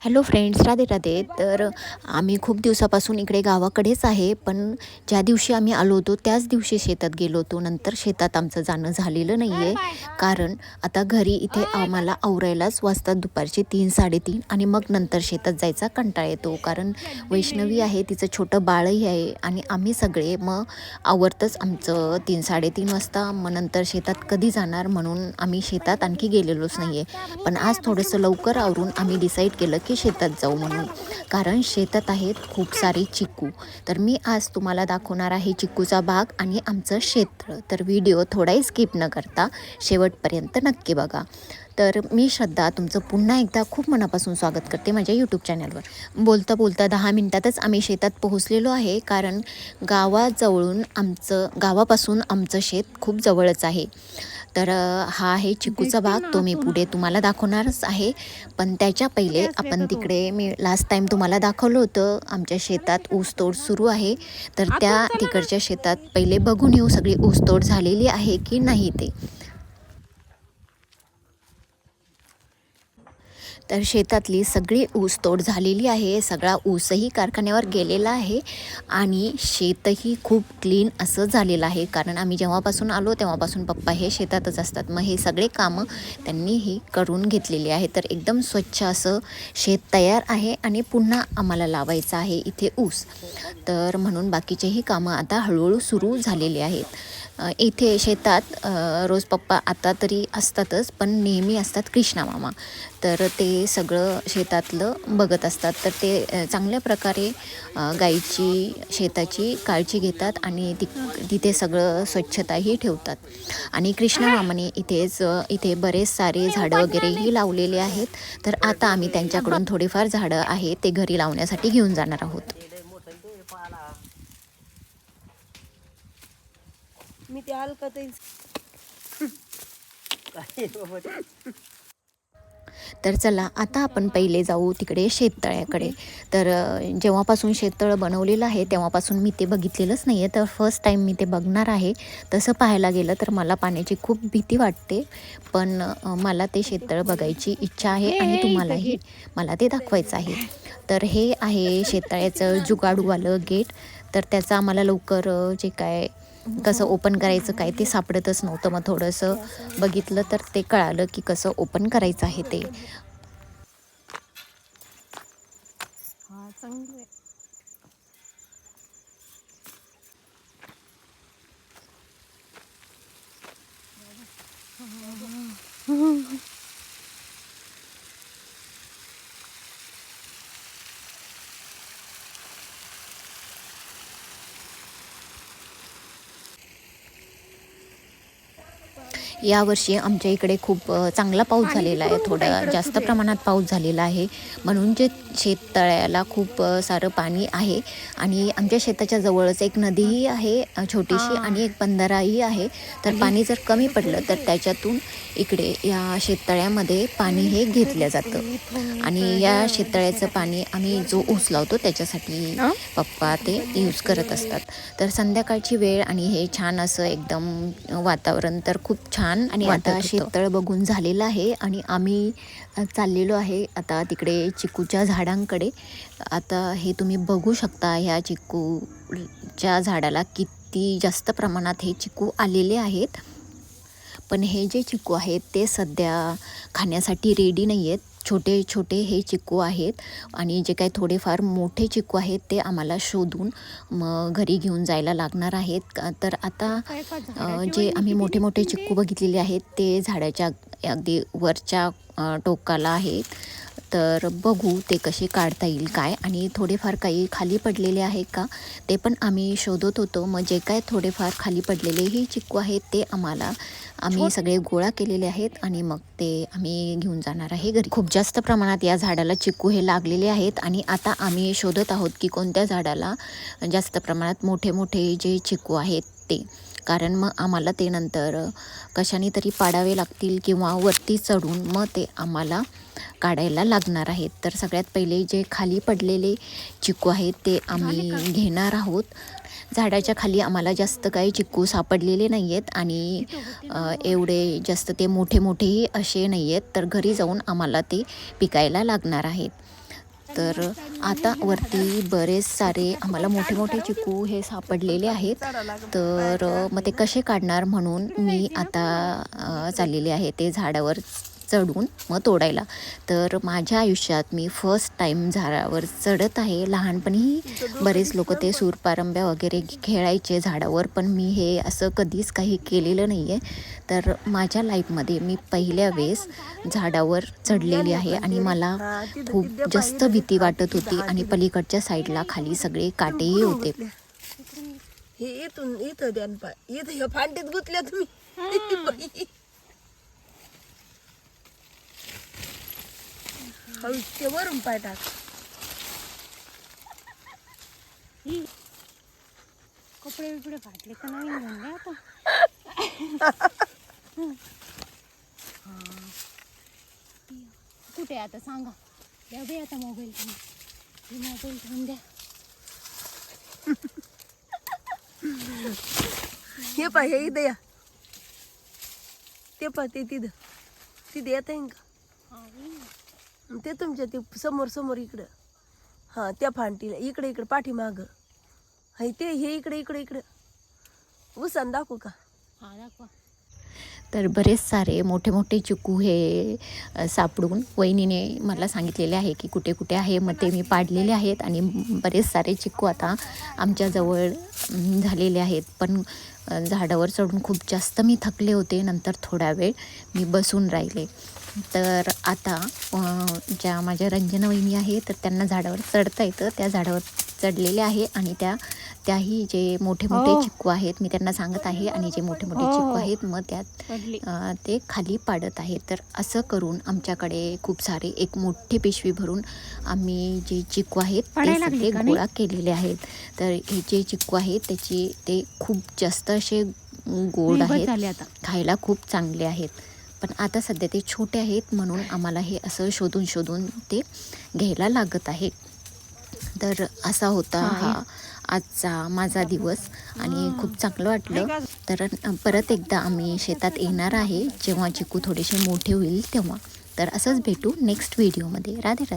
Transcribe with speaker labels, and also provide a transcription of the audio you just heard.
Speaker 1: Hello friends, Radhe Radhe. तर आम्ही खूप दिवसापासून इकडे गावाकडेच आहे, पण ज्या दिवशी आम्ही आलो होतो त्याच दिवशी शेतात गेलो होतो. नंतर शेतात आमचं जाणं झालेलं नाही आहे, कारण आता घरी इथे आम्हाला आवरायलाच वाजतात दुपारचे 3-3:30 आणि मग नंतर शेतात जायचा कंटाळा येतो. कारण वैष्णवी आहे, तिचं छोटं बाळही आहे आणि आम्ही सगळे मग आवरतच आमचं 3-3:30 वाजता. मग नंतर शेतात कधी जाणार म्हणून आम्ही शेतात आणखी गेलेलोच नाही आहे. पण आज थोडंसं लवकर आवरून आम्ही डिसाईड केलं की शेतात जाऊ म्हणून, कारण शेतात आहेत खूप सारे चिक्कू. तर मी आज तुम्हाला दाखवणार आहे चिक्कूचा बाग आणि आमचं क्षेत्र. तर व्हिडिओ थोडाही स्किप न करता शेवटपर्यंत नक्की बघा. तर मी श्रद्धा तुमचं पुन्हा एकदा खूप मनापासून स्वागत करते माझ्या यूट्यूब चॅनलवर. बोलता बोलता 10 मिनटातच आम्ही शेतात पोहोचलेलो आहे, कारण गावापासून आमचं शेत खूप जवळच आहे. तर हा आहे चिक्कूचा बाग, तो मी पुढे तुम्हाला दाखवणारच आहे. पण त्याच्या पहिले आपण तिकडे मी लास्ट टाईम तुम्हाला दाखवलं होतं आमच्या शेतात ऊसतोड सुरू आहे. तर त्या तिकडच्या शेतात पहिले बघून येऊ सगळी ऊसतोड झालेली आहे की नाही ते. तर शेतातली सगळी ऊसतोड झालेली आहे. सगळा ऊसही कारखान्यावर गेलेला आहे आणि शेतही खूप क्लीन असं झालेलं आहे, कारण आम्ही जेव्हापासून आलो तेव्हापासून पप्पा हे शेतातच असतात. मग हे सगळे कामं त्यांनीही करून घेतलेली आहे. तर एकदम स्वच्छ असं शेत तयार आहे आणि पुन्हा आम्हाला लावायचं आहे इथे ऊस. तर म्हणून बाकीचेही कामं आता हळूहळू सुरू झालेली आहेत. इथे शेतात रोज पप्पा आता तरी असतातच, पण नेहमी असतात कृष्णा मामा. तर ते सगळं शेतातलं बघत असतात. तर ते चांगल्या प्रकारे गाईची शेताची काळजी घेतात आणि तिथे सगळं स्वच्छताही ठेवतात. आणि कृष्णा मामाने इथे बरेच सारे झाडं वगैरेही लावलेले आहेत. तर आता आम्ही त्यांच्याकडून थोडेफार झाडं आहेत ते घरी लावण्यासाठी घेऊन जाणार आहोत.
Speaker 2: मी ते हलकत
Speaker 1: तर चला आता आपण पहिले जाऊ तिकडे शेततळ्याकडे. तर जेव्हापासून शेततळं बनवलेलं आहे तेव्हापासून मी ते बघितलेलंच नाही आहे. तर फर्स्ट टाईम मी ते बघणार आहे. तसं पाहायला गेलं तर मला पाण्याची खूप भीती वाटते, पण मला ते शेततळं बघायची इच्छा आहे आणि तुम्हालाही मला ते दाखवायचं आहे. तर हे आहे शेततळ्याचं जुगाडूवालं गेट. तर त्याचं आम्हाला लवकर जे काय कसं ओपन करायचं काय ते सापडतच नव्हतं. मग थोडंसं बघितलं तर ते कळालं की कसं ओपन करायचं आहे ते.
Speaker 2: हा चांगलं आहे.
Speaker 1: यावर्षी आमच्या इकडे खूप चांगला पाऊस झालेला आहे. थोडा जास्त प्रमाणात पाऊस झालेला आहे, म्हणून जे शेततळ्याला खूप सारं पाणी आहे. आणि आमच्या शेताच्या जवळच एक नदीही आहे छोटीशी, आणि एक बंधाराही आहे. तर पाणी जर कमी पडलं तर त्याच्यातून इकडे या शेततळ्यामध्ये पाणी हे घेतलं जातं. आणि या शेततळ्याचं पाणी आम्ही जो ऊस लावतो त्याच्यासाठी पप्पा ते यूज करत असतात. तर संध्याकाळची वेळ आणि हे छान असं एकदम वातावरण तर खूप छान. आणि आता शेततळ बघून झालेलं आहे आणि आम्ही चाललेलो आहे आता तिकडे चिकूच्या झाडांकडे. आता हे तुम्ही बघू शकता, ह्या चिकूच्या झाडाला किती जास्त प्रमाणात हे चिकू आलेले आहेत. पण हे जे चिकू आहेत ते सध्या खाण्यासाठी रेडी नाही आहेत. छोटे छोटे हे चिकू आहेत आणि जे काही थोडेफार मोठे चिकू आहेत ते आम्हाला शोधून मग घरी घेऊन जायला लागणार आहेत. तर आता जे आम्ही मोठे मोठे चिकू बघितलेले आहेत ते झाडाच्या अगदी वरच्या टोकाला आहेत. तर बघू ते कसे काढता येईल काय, आणि थोडेफार काही खाली पडलेले आहे का ते पण आम्ही शोधत होतो. मग जे काय थोडेफार खाली पडलेलेही चिकू आहेत ते आम्ही सगळे गोळा केलेले आहेत आणि मग ते आम्ही घेऊन जाणार आहे घरी. खूप जास्त प्रमाणात या झाडाला चिकू हे लागलेले आहेत आणि आता आम्ही शोधत आहोत की कोणत्या झाडाला जास्त प्रमाणात मोठे मोठे जे चिकू आहेत ते, कारण मग आम्हाला ते नंतर कशाने तरी पाडावे लागतील किंवा वरती चढून मग ते आम्हाला काढायला लागणार आहेत. तर सगळ्यात पहिले जे खाली पडलेले चिकू आहेत ते आम्ही घेणार आहोत. झाडाच्या खाली आम्हाला जास्त काही चिकू सापडलेले नाही आहेत आणि एवढे जास्त ते मोठे मोठेही असे नाही आहेत. तर घरी जाऊन आम्हाला ते पिकायला लागणार आहेत. तर आता वरती बरेच सारे आम्हाला मोठे मोठे चिकू हे सापडलेले आहेत. तर मग ते कसे काढणार म्हणून मी आता चाललेले आहे ते झाडावर चढून मग तोडायला. तर माझ्या आयुष्यात मी फर्स्ट टाईम झाडावर चढत आहे. लहानपणी बरेच लोक ते सूरपारंब्या वगैरे खेळायचे झाडावर, पण मी हे असं कधीच काही केलेलं नाही आहे. तर माझ्या लाईफमध्ये मी पहिल्या वेळेस झाडावर चढलेली आहे आणि मला खूप जास्त भीती वाटत होती आणि पलीकडच्या साईडला खाली सगळे काटेही होते.
Speaker 2: हे इथून इथं द्या न पाय इथं ह्या फांटीत गुतल्या तुम्ही. हळू ते वरून पाय टाक.
Speaker 3: कपडे बिपडे फाटले तर नवीन घेऊन द्या आता. कुठे आता सांगा. द्या बाई आता मोबाईल ठेवून द्या.
Speaker 2: हे पाय हे इथं या. ते पाय ते तिथं तिथे येत आहे का ते तुमच्या ते समोर समोर इकडं. हां त्या फांटीला इकडे इकडे पाठीमाग हाय ते हे इकडे इकडे इकडे उसान दाखवू का.
Speaker 3: हा दाखवा.
Speaker 1: तर बरेच सारे मोठे मोठे चिकू हे सापडून वहिनीने मला सांगितलेले आहे की कुठे कुठे आहे. मग ते मी पाडलेले आहेत आणि बरेच सारे चिकू आता आमच्याजवळ झालेले आहेत. पण झाडावर चढून खूप जास्त मी थकले होते. नंतर थोडा वेळ मी बसून राहिले. तर आता ज्या माझ्या रंजना वहिनी आहे तर त्यांना झाडावर चढता येतं. त्या झाडावर चढलेले आहे आणि त्याही जे मोठे मोठे चिक्कू आहेत मी त्यांना सांगत आहे आणि जे मोठे मोठे चिक्कू आहेत मग त्यात ते खाली पाडत आहेत. तर असं करून आमच्याकडे खूप सारे एक मोठी पिशवी भरून आम्ही जे चिक्कू आहेत ते सगळे गोळा केलेले आहेत. तर हे जे चिक्कू आहेत ते खूप जास्त असे गोड आहेत, खायला खूप चांगले आहेत. पण आता सध्या ते छोटे आहेत म्हणून आम्हाला हे असं शोधून शोधून ते घ्यायला लागत आहे. तर असा होता हा आजचा माझा दिवस आणि खूप चांगलं वाटलं. तर परत एकदा आम्ही शेतात येणार आहे जेव्हा चिकू थोडेसे मोठे होईल तेव्हा. तर असंच भेटू नेक्स्ट व्हिडिओमध्ये. राधे राधे.